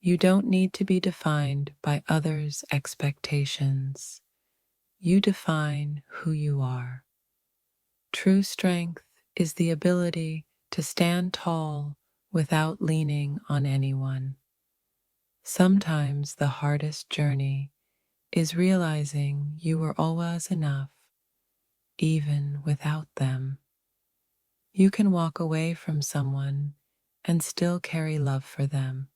You don't need to be defined by others' expectations. You define who you are. True strength is the ability to stand tall without leaning on anyone. Sometimes the hardest journey is realizing you were always enough, even without them. You can walk away from someone and still carry love for them.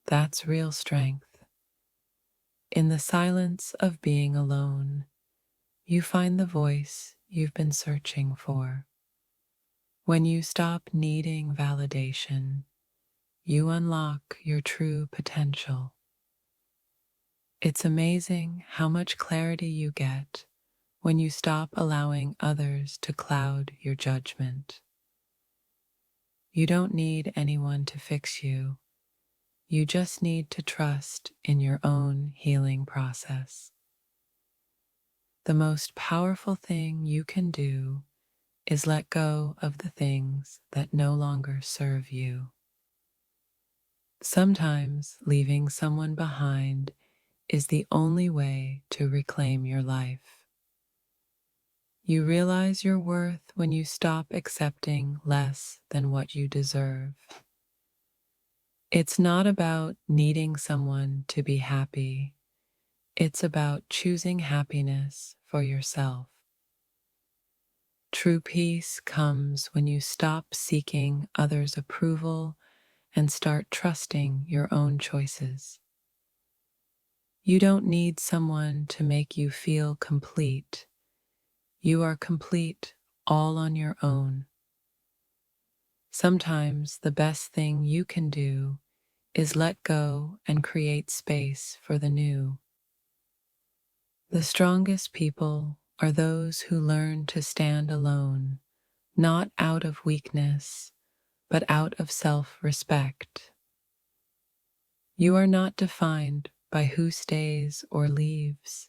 That's real strength. In the silence of being alone, you find the voice you've been searching for. When you stop needing validation, you unlock your true potential. It's amazing how much clarity you get when you stop allowing others to cloud your judgment. You don't need anyone to fix you. You just need to trust in your own healing process. The most powerful thing you can do is let go of the things that no longer serve you. Sometimes leaving someone behind is the only way to reclaim your life. You realize your worth when you stop accepting less than what you deserve. It's not about needing someone to be happy. It's about choosing happiness for yourself. True peace comes when you stop seeking others' approval and start trusting your own choices. You don't need someone to make you feel complete. You are complete all on your own. Sometimes the best thing you can do is let go and create space for the new. The strongest people are those who learn to stand alone, not out of weakness, but out of self-respect. You are not defined by who stays or leaves.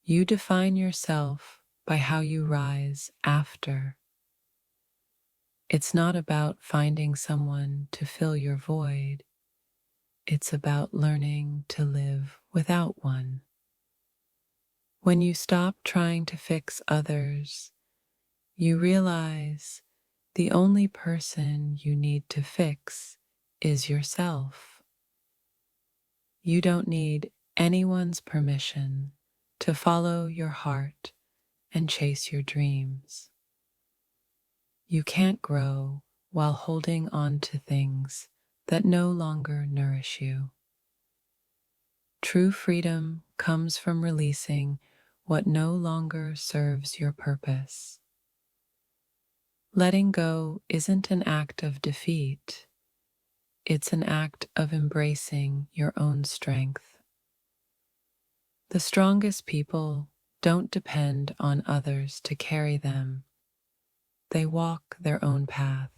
You define yourself by how you rise after. It's not about finding someone to fill your void. It's about learning to live without one. When you stop trying to fix others, you realize the only person you need to fix is yourself. You don't need anyone's permission to follow your heart and chase your dreams. You can't grow while holding on to things that no longer nourish you. True freedom comes from releasing what no longer serves your purpose. Letting go isn't an act of defeat. It's an act of embracing your own strength. The strongest people don't depend on others to carry them. They walk their own path.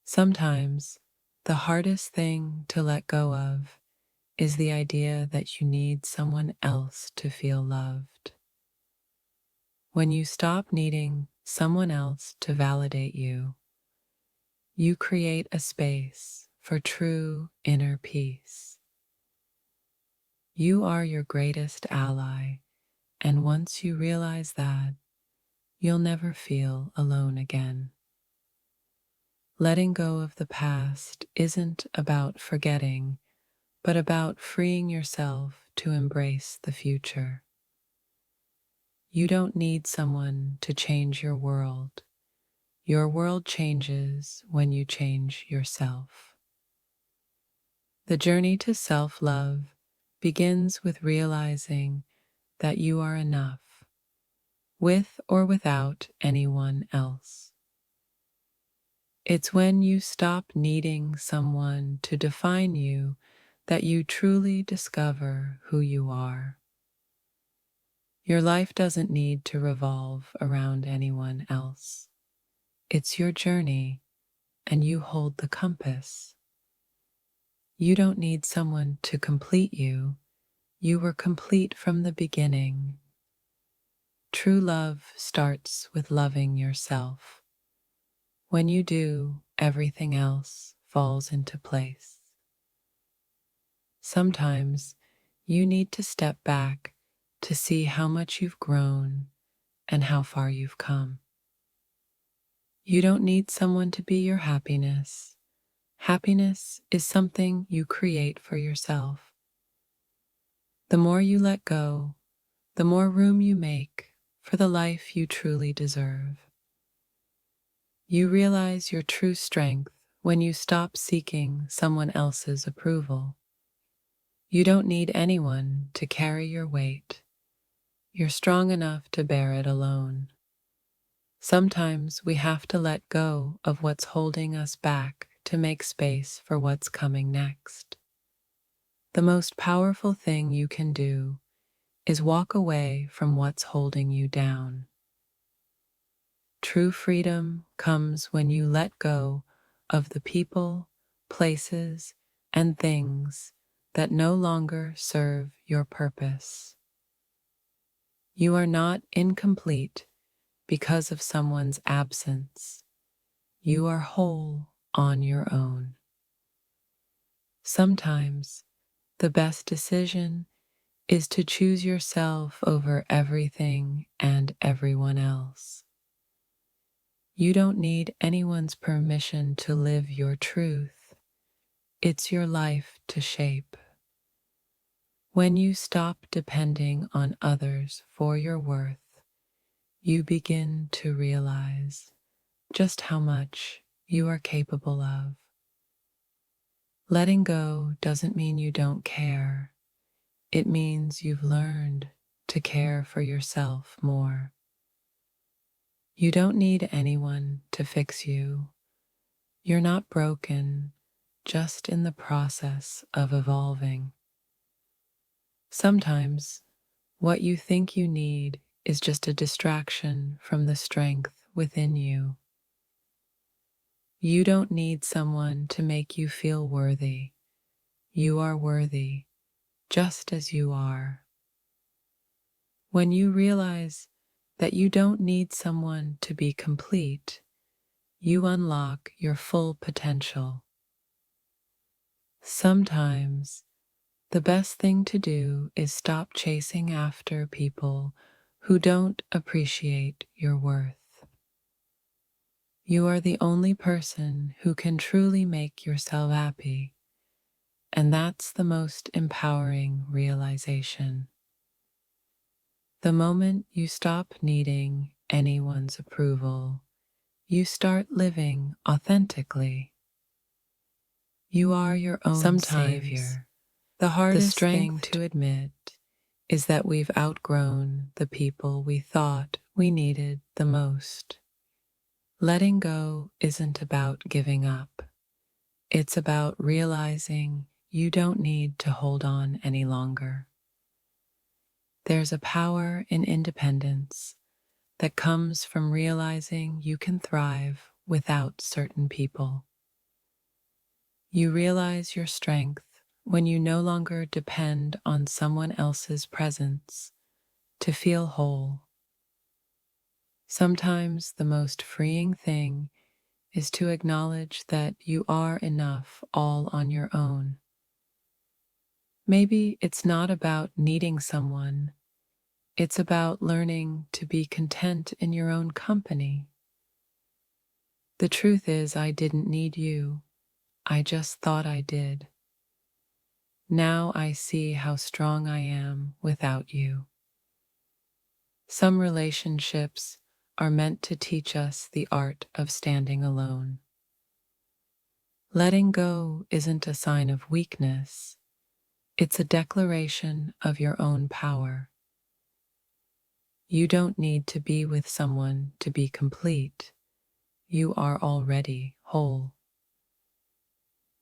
Sometimes the hardest thing to let go of is the idea that you need someone else to feel loved. When you stop needing someone else to validate you, you create a space for true inner peace. You are your greatest ally, and once you realize that, you'll never feel alone again. Letting go of the past isn't about forgetting, but about freeing yourself to embrace the future. You don't need someone to change your world. Your world changes when you change yourself. The journey to self-love begins with realizing that you are enough, with or without anyone else. It's when you stop needing someone to define you that you truly discover who you are. Your life doesn't need to revolve around anyone else. It's your journey, and you hold the compass. You don't need someone to complete you. You were complete from the beginning. True love starts with loving yourself. When you do, everything else falls into place. Sometimes you need to step back to see how much you've grown and how far you've come. You don't need someone to be your happiness. Happiness is something you create for yourself. The more you let go, the more room you make for the life you truly deserve. You realize your true strength when you stop seeking someone else's approval. You don't need anyone to carry your weight. You're strong enough to bear it alone. Sometimes we have to let go of what's holding us back to make space for what's coming next. The most powerful thing you can do is walk away from what's holding you down. True freedom comes when you let go of the people, places, and things that no longer serve your purpose. You are not incomplete because of someone's absence. You are whole on your own. Sometimes the best decision is to choose yourself over everything and everyone else. You don't need anyone's permission to live your truth. It's your life to shape. When you stop depending on others for your worth, you begin to realize just how much you are capable of. Letting go doesn't mean you don't care. It means you've learned to care for yourself more. You don't need anyone to fix you. You're not broken, just in the process of evolving. Sometimes, what you think you need is just a distraction from the strength within you. You don't need someone to make you feel worthy. You are worthy, just as you are. When you realize that you don't need someone to be complete, you unlock your full potential. Sometimes, the best thing to do is stop chasing after people who don't appreciate your worth. You are the only person who can truly make yourself happy, and that's the most empowering realization. The moment you stop needing anyone's approval, you start living authentically. You are your own savior. The hardest thing to admit is that we've outgrown the people we thought we needed the most. Letting go isn't about giving up. It's about realizing you don't need to hold on any longer. There's a power in independence that comes from realizing you can thrive without certain people. You realize your strength when you no longer depend on someone else's presence to feel whole. Sometimes the most freeing thing is to acknowledge that you are enough all on your own. Maybe it's not about needing someone. It's about learning to be content in your own company. The truth is, I didn't need you. I just thought I did. Now I see how strong I am without you. Some relationships are meant to teach us the art of standing alone. Letting go isn't a sign of weakness. It's a declaration of your own power. You don't need to be with someone to be complete. You are already whole.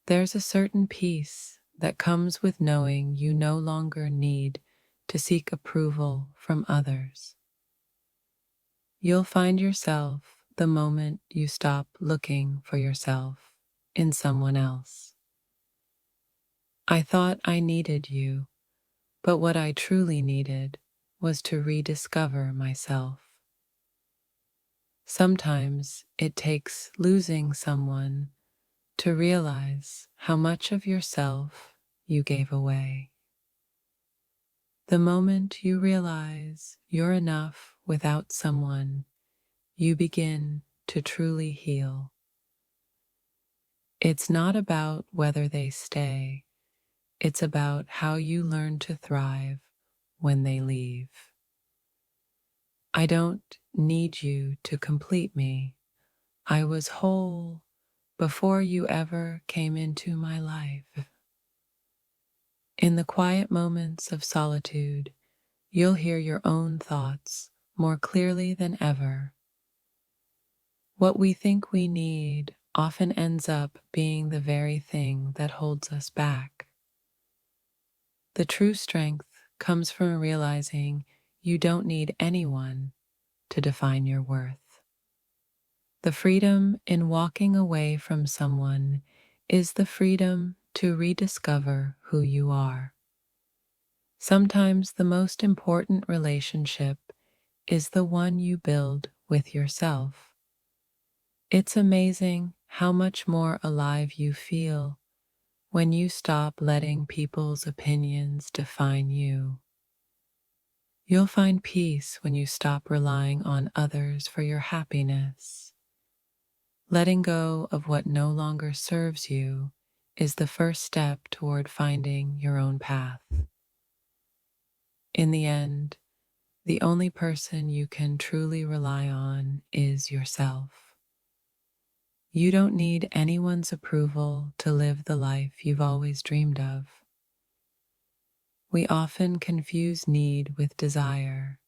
There's a certain peace that comes with knowing you no longer need to seek approval from others. You'll find yourself the moment you stop looking for yourself in someone else. I thought I needed you, but what I truly needed was to rediscover myself. Sometimes it takes losing someone to realize how much of yourself you gave away. The moment you realize you're enough without someone, you begin to truly heal. It's not about whether they stay, it's about how you learn to thrive when they leave. I don't need you to complete me. I was whole before you ever came into my life. In the quiet moments of solitude, you'll hear your own thoughts more clearly than ever. What we think we need often ends up being the very thing that holds us back. The true strength comes from realizing you don't need anyone to define your worth. The freedom in walking away from someone is the freedom to rediscover who you are. Sometimes the most important relationship is the one you build with yourself. It's amazing how much more alive you feel when you stop letting people's opinions define you. You'll find peace when you stop relying on others for your happiness. Letting go of what no longer serves you is the first step toward finding your own path. In the end, the only person you can truly rely on is yourself. You don't need anyone's approval to live the life you've always dreamed of. We often confuse need with desire,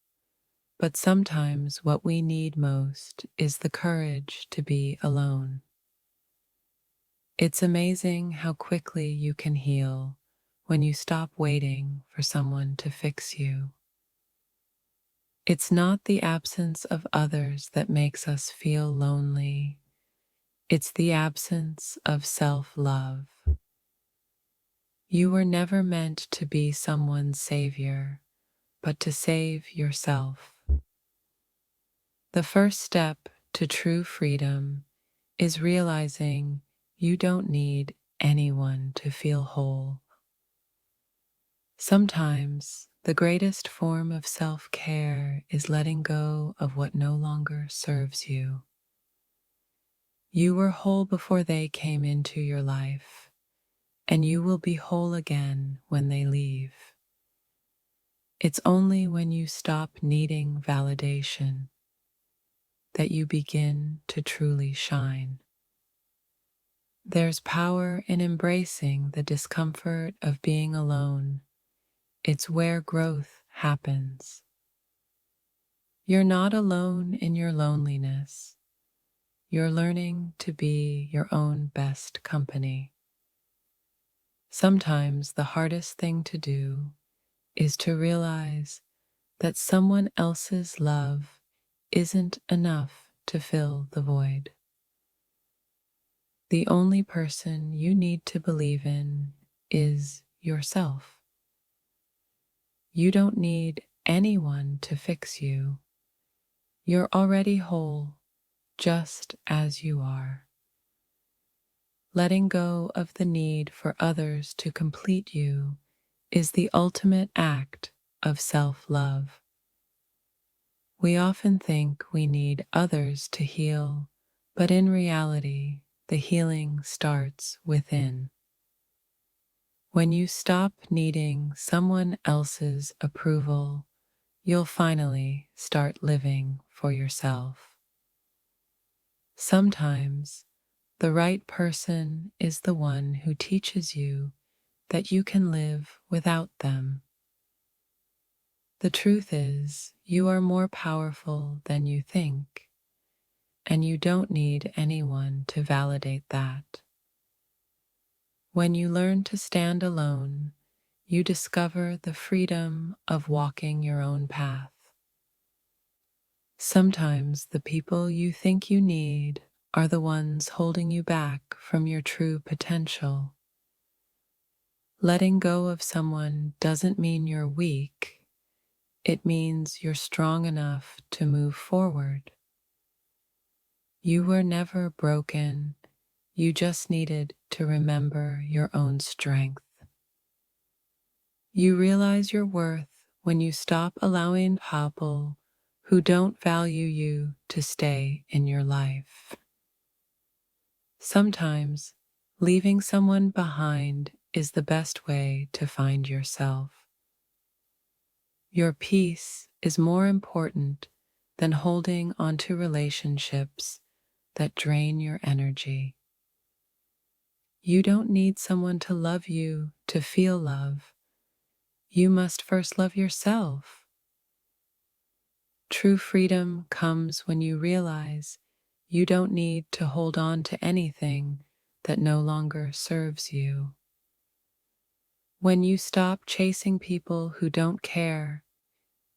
but sometimes what we need most is the courage to be alone. It's amazing how quickly you can heal when you stop waiting for someone to fix you. It's not the absence of others that makes us feel lonely. It's the absence of self-love. You were never meant to be someone's savior, but to save yourself. The first step to true freedom is realizing you don't need anyone to feel whole. Sometimes the greatest form of self-care is letting go of what no longer serves you. You were whole before they came into your life, and you will be whole again when they leave. It's only when you stop needing validation that you begin to truly shine. There's power in embracing the discomfort of being alone. It's where growth happens. You're not alone in your loneliness. You're learning to be your own best company. Sometimes the hardest thing to do is to realize that someone else's love isn't enough to fill the void. The only person you need to believe in is yourself. You don't need anyone to fix you. You're already whole, just as you are. Letting go of the need for others to complete you is the ultimate act of self-love. We often think we need others to heal, but in reality, the healing starts within. When you stop needing someone else's approval, you'll finally start living for yourself. Sometimes, the right person is the one who teaches you that you can live without them. The truth is, you are more powerful than you think, and you don't need anyone to validate that. When you learn to stand alone, you discover the freedom of walking your own path. Sometimes the people you think you need are the ones holding you back from your true potential. Letting go of someone doesn't mean you're weak. It means you're strong enough to move forward. You were never broken. You just needed to remember your own strength. You realize your worth when you stop allowing people who don't value you to stay in your life. Sometimes, leaving someone behind is the best way to find yourself. Your peace is more important than holding onto relationships that drain your energy. You don't need someone to love you to feel love. You must first love yourself. True freedom comes when you realize you don't need to hold on to anything that no longer serves you. When you stop chasing people who don't care,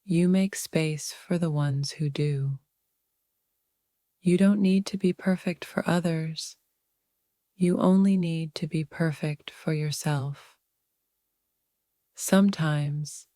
you make space for the ones who do. You don't need to be perfect for others. You only need to be perfect for yourself. Sometimes,